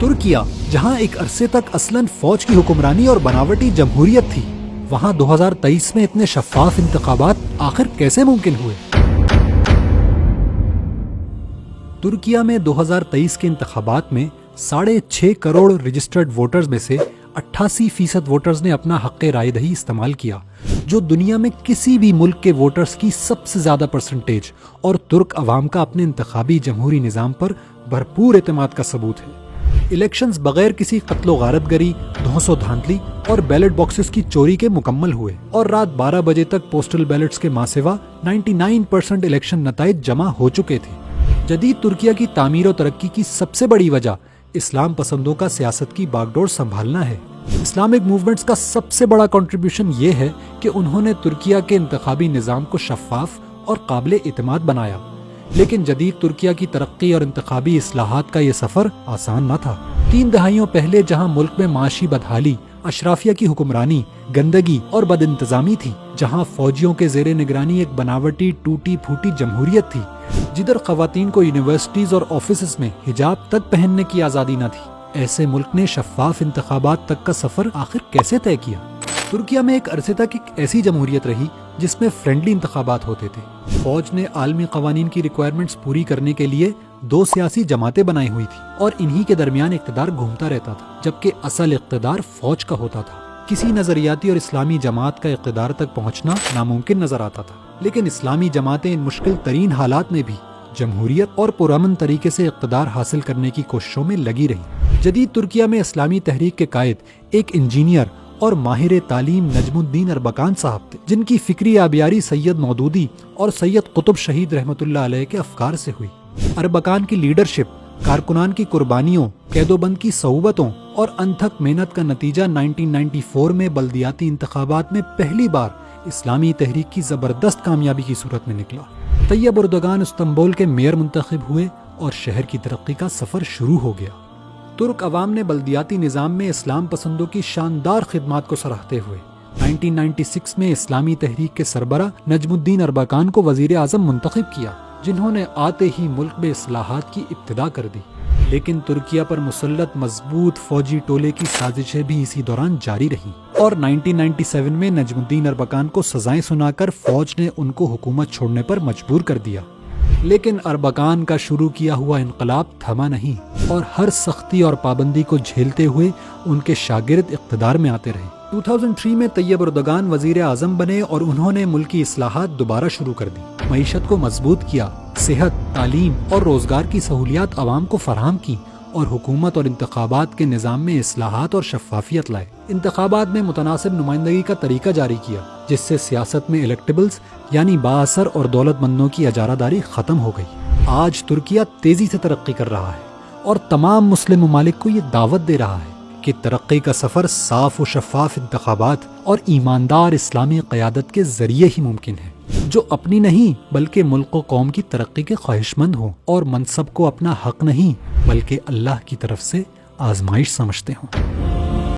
ترکیہ جہاں ایک عرصے تک اصلاً فوج کی حکمرانی اور بناوٹی جمہوریت تھی، وہاں 2023 میں اتنے شفاف انتخابات آخر کیسے ممکن ہوئے؟ ترکیہ میں 2023 کے انتخابات میں 6.5 کروڑ رجسٹرڈ ووٹرز میں سے 88% ووٹرز نے اپنا حق رائے دہی استعمال کیا، جو دنیا میں کسی بھی ملک کے ووٹرز کی سب سے زیادہ پرسنٹیج اور ترک عوام کا اپنے انتخابی جمہوری نظام پر بھرپور اعتماد کا ثبوت ہے۔ الیکشنز بغیر کسی قتل و غارت گری، دھوس و دھاندلی اور بیلٹ باکسز کی چوری کے مکمل ہوئے، اور رات 12 بجے تک پوسٹل بیلٹس کے ماں سوا 99% الیکشن نتائج جمع ہو چکے تھے۔ جدید ترکیہ کی تعمیر و ترقی کی سب سے بڑی وجہ اسلام پسندوں کا سیاست کی باغ ڈور سنبھالنا ہے۔ اسلامک موومنٹس کا سب سے بڑا کنٹریبیوشن یہ ہے کہ انہوں نے ترکیہ کے انتخابی نظام کو شفاف اور قابل اعتماد بنایا، لیکن جدید ترکیہ کی ترقی اور انتخابی اصلاحات کا یہ سفر آسان نہ تھا۔ 3 دہائیوں پہلے جہاں ملک میں معاشی بدحالی، اشرافیہ کی حکمرانی، گندگی اور بد انتظامی تھی، جہاں فوجیوں کے زیر نگرانی ایک بناوٹی ٹوٹی پھوٹی جمہوریت تھی، جدھر خواتین کو یونیورسٹیز اور آفیسز میں حجاب تک پہننے کی آزادی نہ تھی، ایسے ملک نے شفاف انتخابات تک کا سفر آخر کیسے طے کیا؟ ترکیہ میں ایک عرصے تک ایک ایسی جمہوریت رہی جس میں فرینڈلی انتخابات ہوتے تھے۔ فوج نے عالمی قوانین کی ریکوائرمنٹس پوری کرنے کے لیے 2 سیاسی جماعتیں بنائی ہوئی تھی، اور انہی کے درمیان اقتدار گھومتا رہتا تھا، جبکہ اصل اقتدار فوج کا ہوتا تھا۔ کسی نظریاتی اور اسلامی جماعت کا اقتدار تک پہنچنا ناممکن نظر آتا تھا، لیکن اسلامی جماعتیں ان مشکل ترین حالات میں بھی جمہوریت اور پرامن طریقے سے اقتدار حاصل کرنے کی کوششوں میں لگی رہی۔ جدید ترکیہ میں اسلامی تحریک کے قائد ایک انجینئر اور ماہر تعلیم نجم الدین اربکان صاحب تھے، جن کی فکری آبیاری سید مودودی اور سید قطب شہید رحمۃ اللہ علیہ کے افکار سے ہوئی۔ اربکان کی لیڈرشپ، کارکنان کی قربانیوں، قید و بند کی صعوبتوں اور انتھک محنت کا نتیجہ 1994 میں بلدیاتی انتخابات میں پہلی بار اسلامی تحریک کی زبردست کامیابی کی صورت میں نکلا۔ طیب اردگان استنبول کے میئر منتخب ہوئے اور شہر کی ترقی کا سفر شروع ہو گیا۔ ترک عوام نے بلدیاتی نظام میں اسلام پسندوں کی شاندار خدمات کو سراہتے ہوئے 1996 میں اسلامی تحریک کے سربراہ نجم الدین اربکان کو وزیر اعظم منتخب کیا، جنہوں نے آتے ہی ملک میں اصلاحات کی ابتدا کر دی۔ لیکن ترکیہ پر مسلط مضبوط فوجی ٹولے کی سازشیں بھی اسی دوران جاری رہیں، اور 1997 میں نجم الدین اربکان کو سزائیں سنا کر فوج نے ان کو حکومت چھوڑنے پر مجبور کر دیا۔ لیکن اربکان کا شروع کیا ہوا انقلاب تھما نہیں، اور ہر سختی اور پابندی کو جھیلتے ہوئے ان کے شاگرد اقتدار میں آتے رہے۔ 2003 میں طیب اردگان وزیر اعظم بنے اور انہوں نے ملکی اصلاحات دوبارہ شروع کر دی، معیشت کو مضبوط کیا، صحت، تعلیم اور روزگار کی سہولیات عوام کو فراہم کی، اور حکومت اور انتخابات کے نظام میں اصلاحات اور شفافیت لائے۔ انتخابات میں متناسب نمائندگی کا طریقہ جاری کیا، جس سے سیاست میں الیکٹیبلز یعنی بااثر اور دولت مندوں کی اجارہ داری ختم ہو گئی۔ آج ترکیہ تیزی سے ترقی کر رہا ہے، اور تمام مسلم ممالک کو یہ دعوت دے رہا ہے کہ ترقی کا سفر صاف و شفاف انتخابات اور ایماندار اسلامی قیادت کے ذریعے ہی ممکن ہے، جو اپنی نہیں بلکہ ملک و قوم کی ترقی کے خواہش مند ہوں، اور منصب کو اپنا حق نہیں بلکہ اللہ کی طرف سے آزمائش سمجھتے ہوں۔